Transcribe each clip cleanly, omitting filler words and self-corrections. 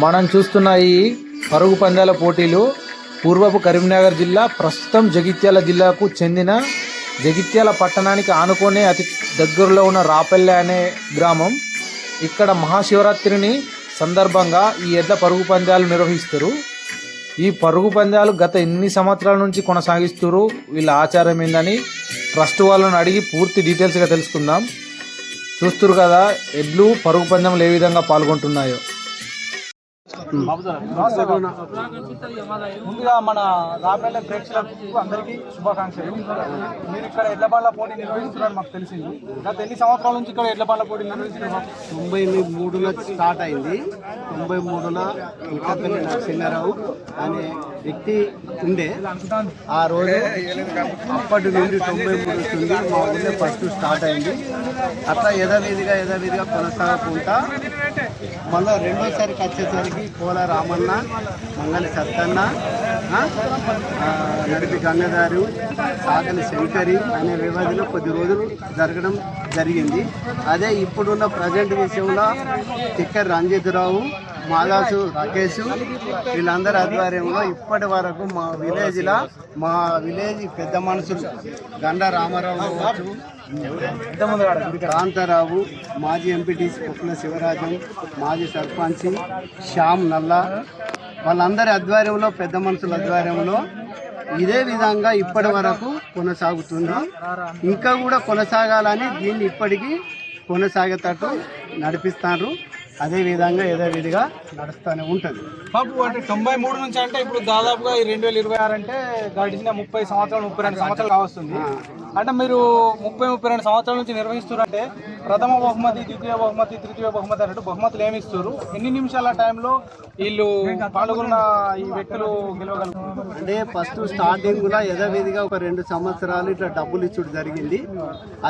మనం చూస్తున్న ఈ పరుగు పందాల పోటీలు పూర్వపు కరీంనగర్ జిల్లా, ప్రస్తుతం జగిత్యాల జిల్లాకు చెందిన జగిత్యాల పట్టణానికి ఆనుకునే అతి దగ్గరలో ఉన్న రాపల్లె అనే గ్రామం. ఇక్కడ మహాశివరాత్రిని సందర్భంగా ఈ ఎడ్ల పరుగు పందాలు నిర్వహిస్తారు. ఈ పరుగు పందాలు గత ఎన్ని సంవత్సరాల నుంచి కొనసాగిస్తారు, వీళ్ళ ఆచారం ఏందని ట్రస్ట్ వాళ్ళని అడిగి పూర్తి డీటెయిల్స్గా తెలుసుకుందాం. చూస్తున్నారు కదా ఎడ్లు పరుగు పందెంలో ఏ విధంగా పాల్గొంటున్నాయో. ముందుగా మన రాపల్లె ప్రేక్షకులకు అందరికీ శుభాకాంక్షలు. మీరు ఇక్కడ ఎడ్ల బండ్ల పోటీ నిర్వహిస్తున్నారు మాకు తెలిసింది. గత ఎన్ని సంవత్సరాల నుంచి ఇక్కడ ఎడ్ల బండ్ల పోటీ నిర్వహిస్తున్నారు? 93లో స్టార్ట్ అయింది. 93లో ఇంకపల్లి నరసింహారావు అనే వ్యక్తి ఉండే. ఆ రోజు అప్పటి నుండి 93 వస్తుంది మా ఊళ్ళో ఫస్ట్ స్టార్ట్ అయింది. అట్లా యథావిధిగా కొనసాగకుండా మళ్ళీ రెండోసారికి వచ్చేసరికి కోల రామన్న, మంగళి సత్తన్న, నడిపి గంగదారు, సాగలి శంకరి అనే వ్యవధిలో కొద్ది రోజులు జరగడం జరిగింది. అదే ఇప్పుడున్న ప్రజెంట్ విషయంలో తిక్కర్ రంజిత్రావు, మాదాసు రాకేష్ వీళ్ళందరి ఆధ్వర్యంలో ఇప్పటి వరకు మా విలేజ్ పెద్ద మనుషులు గండ రామారావు కావచ్చు, కాంతారావు, మాజీ ఎంపీటీసీ కుక్కల శివరాజం, మాజీ సర్పంచ్ శ్యామ్ నల్ల, వాళ్ళందరి ఆధ్వర్యంలో పెద్ద మనుషుల ఆధ్వర్యంలో ఇదే విధంగా ఇప్పటి వరకు కొనసాగుతుంది. ఇంకా కూడా కొనసాగాలని దీన్ని ఇప్పటికీ కొనసాగేటట్టు నడిపిస్తారు. అదే విధంగా యథావిధిగా నడుస్తూనే ఉంటుంది. బాబు అంటే 93 నుంచి అంటే ఇప్పుడు దాదాపుగా ఈ 2026 అంటే గడిచిన 30 సంవత్సరాలు 32 సంవత్సరాలు కావస్తుంది. అంటే మీరు 32 సంవత్సరాల నుంచి నిర్వహిస్తున్నారంటే ప్రథమ బహుమతి, ద్వితీయ బహుమతి, తృతీయ బహుమతి అన్నట్టు బహుమతులు ఏమి ఇస్తారు? ఎన్ని నిమిషాల టైంలో వీళ్ళు పాల్గొన్న ఈ వ్యక్తులు గెలవగలుగుతారు? అంటే ఫస్ట్ స్టార్టింగ్లో యథావిధిగా ఒక 2 సంవత్సరాలు ఇట్లా డబ్బులు ఇచ్చుడు జరిగింది.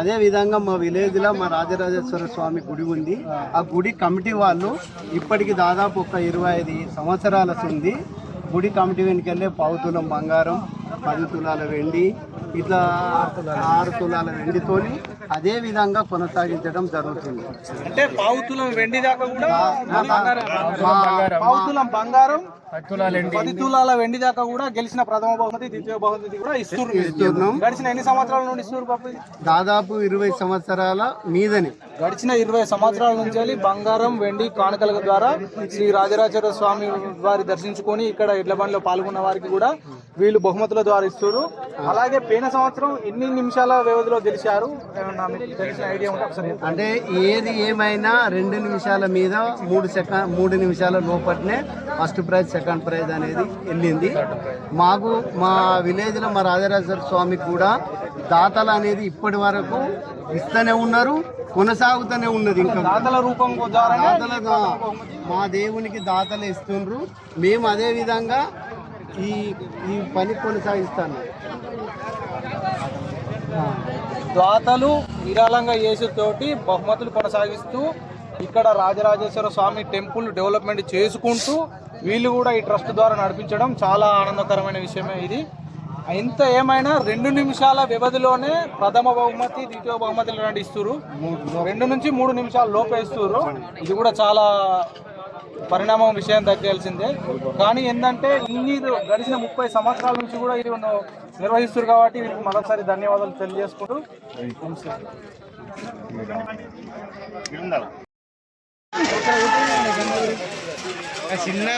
అదే విధంగా మా విలేజ్లో మా రాజరాజేశ్వర స్వామి గుడి ఉంది. ఆ గుడి కమిటీ వాళ్ళు ఇప్పటికి దాదాపు ఒక 25 సంవత్సరాల ఉంది. గుడి కమిటీ వెనుకెళ్ళే 1 తులం బంగారం, 10 తులాల వెండి, ఇట్లా 6 తులాల వెండితోని అదే విధంగా కొనసాగించడం జరుగుతుంది. అంటే 1 తులం వెండి దాకా కూడా 1 తులం బంగారం, 10 తులాల వెండి దాకా కూడా గెలిచిన ప్రథమ బహుమతి, ద్వితీయ బహుమతి కూడా ఇస్తున్నాం. గడిచిన ఎన్ని సంవత్సరాల నుండి ఇస్తున్నారు బాబు? దాదాపు 20 సంవత్సరాల మీదని. గడిచిన 20 సంవత్సరాల నుంచి బంగారం, వెండి కానుకల ద్వారా శ్రీ రాజరాజేశ్వర స్వామి వారి దర్శించుకొని ఇక్కడ ఎడ్ల బండిలో పాల్గొన్న వారికి కూడా వీళ్ళు బహుమతుల ద్వారా ఇస్తారు. అలాగే పోయిన సంవత్సరం ఎన్ని నిమిషాల వ్యవధిలో గెలిచారు? తెలిసిన ఐడియా ఉంటే ఒకసారి. అంటే ఏది ఏమైనా 2 నిమిషాల మీద 3 నిమిషాల లోపట్నే ఫస్ట్ ప్రైజ్, సెకండ్ ప్రైజ్ అనేది వెళ్ళింది. మాకు మా విలేజ్లో మా రాజరాజేశ్వర స్వామికి కూడా దాతలు అనేది ఇప్పటి వరకు ఇస్తూనే ఉన్నారు, కొనసాగుతూనే ఉన్నది. ఇంకా దాతల రూపం మా దేవునికి దాతలు ఇస్తుండ్రు. మేము అదే విధంగా ఈ పని కొనసాగిస్తాను. దాతలు విరాళంగా యేసుతోటి బహుమతులు కొనసాగిస్తూ ఇక్కడ రాజరాజేశ్వర స్వామి టెంపుల్ డెవలప్మెంట్ చేసుకుంటూ వీళ్ళు కూడా ఈ ట్రస్ట్ ద్వారా నడిపించడం చాలా ఆనందకరమైన విషయమే ఇది. ఇంత ఏమైనా 2 నిమిషాల వ్యవధిలోనే ప్రథమ బహుమతి, ద్వితీయ బహుమతులు ఇస్తారు. 2 నుంచి 3 నిమిషాల లోపే ఇస్తారు. ఇది కూడా చాలా పరిణామం విషయం తగ్గాల్సిందే. కానీ ఏంటంటే ఇన్ని గడిచిన 30 సంవత్సరాల నుంచి కూడా ఇది నిర్వహిస్తారు కాబట్టి వీరికి మరొకసారి ధన్యవాదాలు తెలియజేసుకుంటూ చిన్న